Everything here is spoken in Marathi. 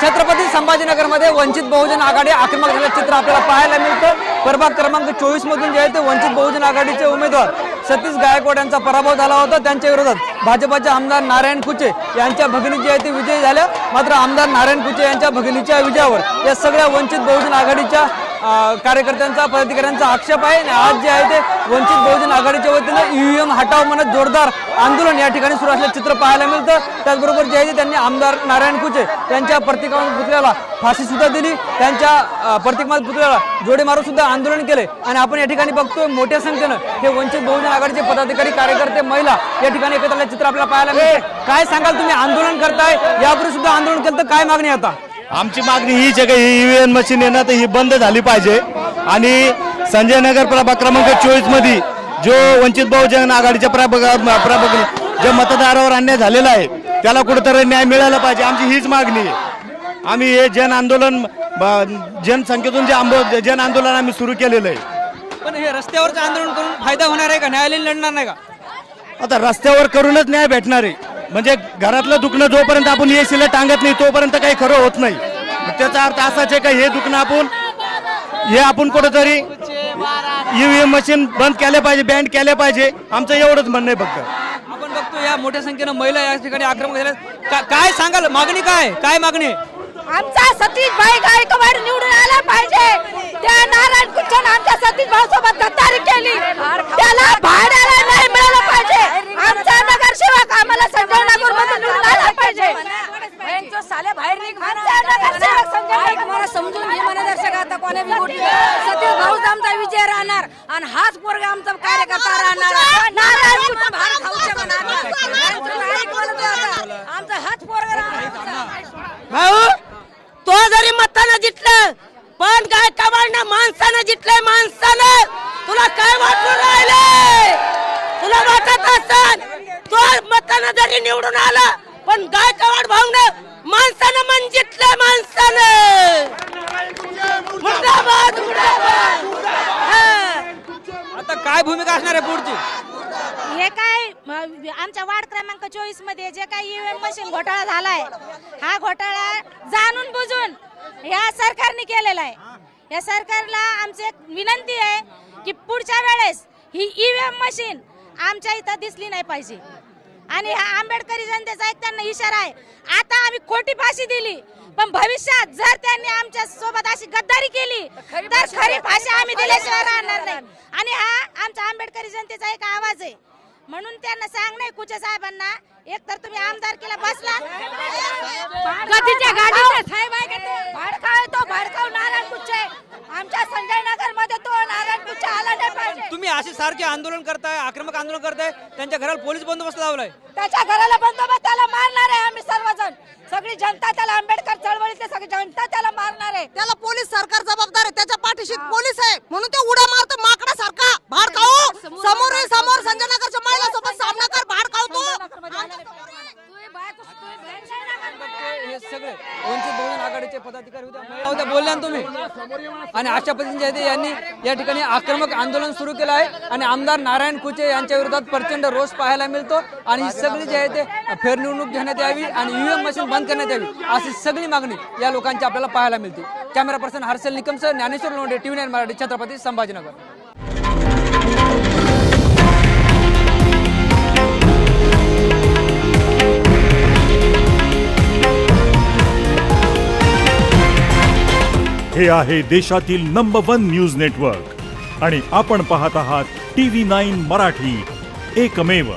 छत्रपती संभाजीनगरमध्ये वंचित बहुजन आघाडी आक्रमक झाल्याचं चित्र आपल्याला पाहायला मिळतं। प्रभाग क्रमांक 24 मधून जे आहे ते वंचित बहुजन आघाडीचे उमेदवार सतीश गायकवाड यांचा पराभव झाला होता। त्यांच्या विरोधात भाजपचे आमदार नारायण कुचे यांच्या भगिनी जे आहे ते विजयी झाल्या। मात्र आमदार नारायण कुचे यांच्या भगिनीच्या विजयावर या सगळ्या वंचित बहुजन आघाडीच्या कार्यकर्त्यांचा पदाधिकाऱ्यांचा आक्षेप आहे। आज जे आहे ते वंचित बहुजन आघाडीच्या वतीने ईव्हीएम हटाव म्हणत जोरदार आंदोलन या ठिकाणी सुरू असल्याचे चित्र पाहायला मिळतं। त्याचबरोबर जे आहे ते त्यांनी आमदार नारायण कुचे यांच्या प्रतिकात्मक पुतळ्याला फाशी सुद्धा दिली, त्यांच्या प्रतिकात्मक पुतळ्याला जोडे मारून सुद्धा आंदोलन केले। आणि आपण या ठिकाणी बघतोय मोठ्या संख्येनं हे वंचित बहुजन आघाडीचे पदाधिकारी कार्यकर्ते महिला या ठिकाणी एकत्र आल्याचे चित्र आपल्याला पाहायला मिळतं। काय सांगाल, तुम्ही आंदोलन करताय, यापूर्वी सुद्धा आंदोलन केलं तर काय मागणी आता? आमची मागणी हीच आहे की ही ईव्हीएम मशीन येणं तर ही बंद झाली पाहिजे आणि संजय नगर प्रभाग क्रमांक 24 मध्ये जो वंचित बहुजन आघाडीच्या प्रभाग जो मतदारावर अन्याय झालेला आहे त्याला कुठेतरी न्याय मिळाला पाहिजे, आमची हीच मागणी आहे। आम्ही हे जन आंदोलन जनसंख्येतून जे जन आंदोलन आम्ही सुरू केलेलं आहे। पण हे रस्त्यावरचं आंदोलन करून फायदा होणार आहे का? न्यायालयीन लढणार नाही का? आता रस्त्यावर करूनच न्याय भेटणार आहे, म्हणजे घरातलं दुखणं जोपर्यंत आपण एसीला टांगत नाही तोपर्यंत काही खरं होत नाही। त्याचा अर्थ असाच आहे का हे दुखणं आपण कुठेतरी ईव्हीएम मशीन बंद केल्या पाहिजे, बॅन केल्या पाहिजे, आमचं एवढंच म्हणणं आहे फक्त। आपण बघतो या मोठ्या संख्येनं महिला या ठिकाणी आक्रमक झाल्या। काय सांगाल, मागणी काय मागणी? आमचा सतीश भाई गायकवाड निवडून आला पाहिजे। त्या नारायण कुचन आमच्या सतीश भाऊ सोबत गद्दारी केली, त्याला भाड्याला नाही मिळालं पाहिजे। आमचा नगरसेवक आम्हाला संजय नगर मध्ये निवडून आला पाहिजे। आमचा नगरसेवक संजय मला समजून घे मनदर्शक आता कोणी बी गोष्टी सतीश भाऊचा आमचा विजय राहणार आणि हाच पोरगा आमचा कार्यकर्ता राहणार। नारायण कुचन भाड खाऊचे म्हणा आमचा हाच पोरगा राहणार। तो जरी मतानं जिंकलं पण गायकवाडनं माणसानं जिंकलंय, माणसानं। तुला काय वाटून राहिले? तुला वाटत असेल तो मतानं जरी निवडून आला पण गायकवाड भाऊनं माणसानं मन जिंकलंय, माणसानं। मुर्दाबाद मुर्दाबाद। आता काय भूमिका असणार आहे पुढची? हे काय आमच्या वार्ड क्रमांक 24 मध्ये जे काही ईव्हीएम मशीन घोटाळा झालाय, हा घोटाळा जाणून बुजून या सरकारने केलेला आहे। या सरकारला आमची एक विनंती आहे की पुढच्या वेळेस ही ईव्हीएम मशीन आमच्या इथं दिसली नाही पाहिजे। आणि हा आंबेडकरी जनतेचा एक त्यांना इशारा आहे। आता आम्ही खोटी फाशी दिली पण भविष्यात जर त्यांनी आमच्या सोबत अशी गद्दारी केली तर खरी फाशी आम्ही दिल्याशिवाय राहणार नाही। आणि हा आमच्या आंबेडकरी जनतेचा एक आवाज आहे, म्हणून त्यांना सांगणे कुचे साहेबांना, एक तर तुम्ही आमदारकीला बसला गदीच्या गाडीत भाडकाव तो भाडकाव नारायण कुचे आमच्या संजय नगर मध्ये तो नारायण कुचे आला नाही पाहिजे। तुम्ही असे सारखे आंदोलन करताय, आक्रमक आंदोलन करताय, त्यांच्या घराला पोलीस बंदोबस्त लावलाय, त्याच्या घराला बंदोबस्त त्याला मारणार आहे आम्ही सर्वजण, सगळी जनता त्याला, आंबेडकर चळवळीतली सगळी जनता त्याला मारणार आहे। त्याला पोलीस सरकार जबाबदार आहे, त्याच्या पाठीशी पोलीस आहे म्हणून ते उड्या मारतो माकडासारखा। भाड खाऊ समोर संजय नगरच्या महिला सोबत सामना कर, भाड खाऊ तू। हे सगळे वंचित बहुजन आघाडीचे पदाधिकारी होते, बोलल्या तुम्ही। आणि अशा पद्धतीने जे यांनी या ठिकाणी आक्रमक आंदोलन सुरू केलं आहे आणि आमदार नारायण कुचे यांच्या विरोधात प्रचंड रोष पाहायला मिळतो। आणि ही सगळी जी आहे ते फेरनिवडणूक घेण्यात यावी आणि ईव्हीएम मशीन बंद करण्यात यावी अशी सगळी मागणी या लोकांची आपल्याला पाहायला मिळते। कॅमेरा पर्सन हर्षल निकमसह ज्ञानेश्वर लोंढे, TV9 मराठी, छत्रपती संभाजीनगर। हे आहे देशातील नंबर 1 न्यूज नेटवर्क आणि आपण पाहत आहात TV9 मराठी, एकमेव।